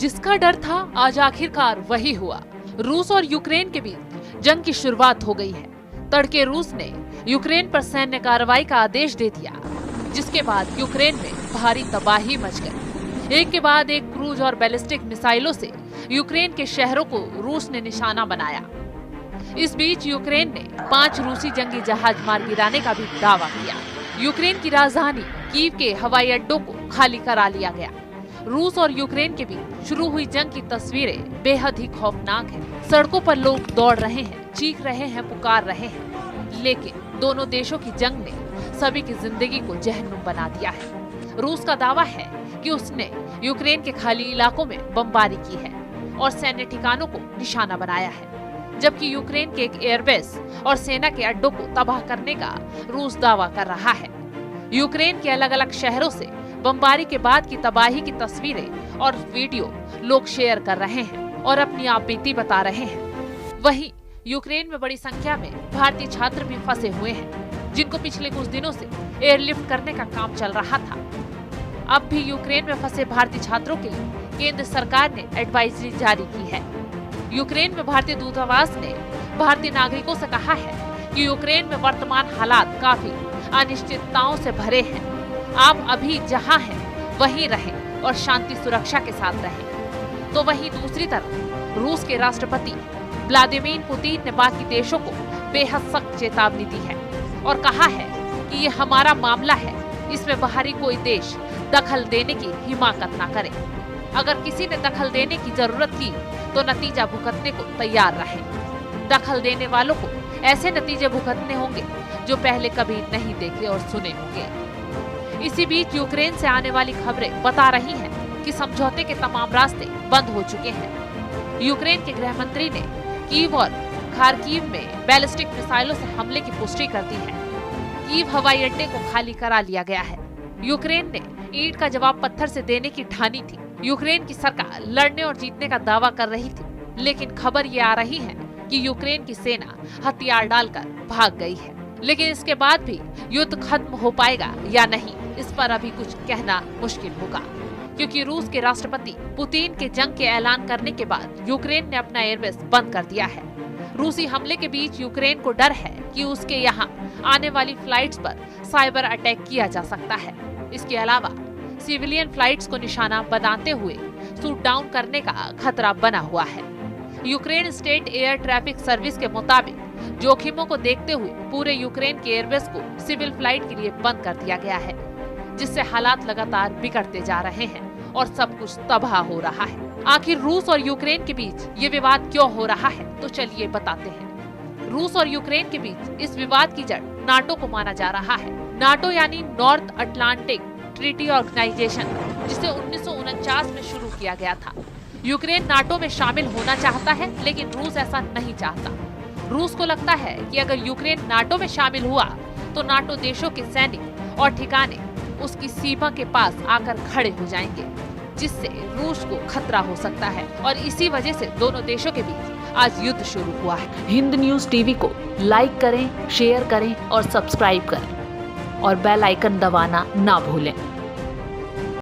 जिसका डर था आज आखिरकार वही हुआ। रूस और यूक्रेन के बीच जंग की शुरुआत हो गई है। तड़के रूस ने यूक्रेन पर सैन्य कार्रवाई का आदेश दे दिया, जिसके बाद यूक्रेन में भारी तबाही मच गई। एक के बाद एक क्रूज और बैलिस्टिक मिसाइलों से यूक्रेन के शहरों को रूस ने निशाना बनाया। इस बीच यूक्रेन ने 5 रूसी जंगी जहाज मार गिराने का भी दावा किया। यूक्रेन की राजधानी कीव के हवाई अड्डों को खाली करा लिया गया। रूस और यूक्रेन के बीच शुरू हुई जंग की तस्वीरें बेहद ही खौफनाक हैं। सड़कों पर लोग दौड़ रहे हैं, चीख रहे हैं, पुकार रहे हैं। लेकिन दोनों देशों की जंग ने सभी की जिंदगी को जहन्नुम बना दिया है। रूस का दावा है कि उसने यूक्रेन के खाली इलाकों में बमबारी की है और सैन्य ठिकानों को निशाना बनाया है, जबकि यूक्रेन के एक एयरबेस और सेना के अड्डों को तबाह करने का रूस दावा कर रहा है। यूक्रेन के अलग अलग शहरों से बमबारी के बाद की तबाही की तस्वीरें और वीडियो लोग शेयर कर रहे हैं और अपनी आपबीती बता रहे हैं। वहीं यूक्रेन में बड़ी संख्या में भारतीय छात्र भी फंसे हुए हैं, जिनको पिछले कुछ दिनों से एयरलिफ्ट करने का काम चल रहा था। अब भी यूक्रेन में फंसे भारतीय छात्रों के लिए केंद्र सरकार ने एडवाइजरी जारी की है। यूक्रेन में भारतीय दूतावास ने भारतीय नागरिकों से कहा है कि यूक्रेन में वर्तमान हालात काफी अनिश्चितताओं से भरे हैं। आप अभी जहां हैं वहीं रहें और शांति सुरक्षा के साथ रहें। तो वहीं दूसरी तरफ रूस के राष्ट्रपति व्लादिमीर पुतिन ने बाकी देशों को बेहद सख्त चेतावनी दी है और कहा है कि ये हमारा मामला है, इसमें बाहरी कोई देश दखल देने की हिमाकत ना करे। अगर किसी ने दखल देने की जरूरत की तो नतीजा भुगतने को तैयार रहे। दखल देने वालों को ऐसे नतीजे भुगतने होंगे जो पहले कभी नहीं देखे और सुने होंगे। इसी बीच यूक्रेन से आने वाली खबरें बता रही हैं कि समझौते के तमाम रास्ते बंद हो चुके हैं। यूक्रेन के गृह मंत्री ने कीव और खार्किव में बैलिस्टिक मिसाइलों से हमले की पुष्टि कर दी है। कीव हवाई अड्डे को खाली करा लिया गया है। यूक्रेन ने ईंट का जवाब पत्थर से देने की ठानी थी। यूक्रेन की सरकार लड़ने और जीतने का दावा कर रही थी, लेकिन खबर ये आ रही है कि यूक्रेन की सेना हथियार डालकर भाग गई है। लेकिन इसके बाद भी युद्ध खत्म हो पाएगा या नहीं, इस पर अभी कुछ कहना मुश्किल होगा, क्योंकि रूस के राष्ट्रपति पुतिन के जंग के ऐलान करने के बाद यूक्रेन ने अपना एयरबेस बंद कर दिया है। रूसी हमले के बीच यूक्रेन को डर है कि उसके यहाँ आने वाली फ्लाइट्स पर साइबर अटैक किया जा सकता है। इसके अलावा सिविलियन फ्लाइट्स को निशाना बनाते हुए शूट डाउन करने का खतरा बना हुआ है। Ukraine state air traffic service के मुताबिक जोखिमों को देखते हुए पूरे यूक्रेन के एयरबेस को सिविल फ्लाइट के लिए बंद कर दिया गया है, जिससे हालात लगातार बिगड़ते जा रहे हैं और सब कुछ तबाह हो रहा है। आखिर रूस और यूक्रेन के बीच ये विवाद क्यों हो रहा है, तो चलिए बताते हैं। रूस और यूक्रेन के बीच इस विवाद की जड़ नाटो को माना जा रहा है। नाटो यानी नॉर्थ अटलांटिक ट्रीटी ऑर्गेनाइजेशन, जिसे 1949 में शुरू किया गया था। यूक्रेन नाटो में शामिल होना चाहता है, लेकिन रूस ऐसा नहीं चाहता। रूस को लगता है कि अगर यूक्रेन नाटो में शामिल हुआ तो नाटो देशों के सैनिक और ठिकाने उसकी सीमा के पास आकर खड़े हो जाएंगे, जिससे रूस को खतरा हो सकता है और इसी वजह से दोनों देशों के बीच आज युद्ध शुरू हुआ है। हिंद न्यूज टीवी को लाइक करें, शेयर करें और सब्सक्राइब करें और बेल आइकन दबाना ना भूलें।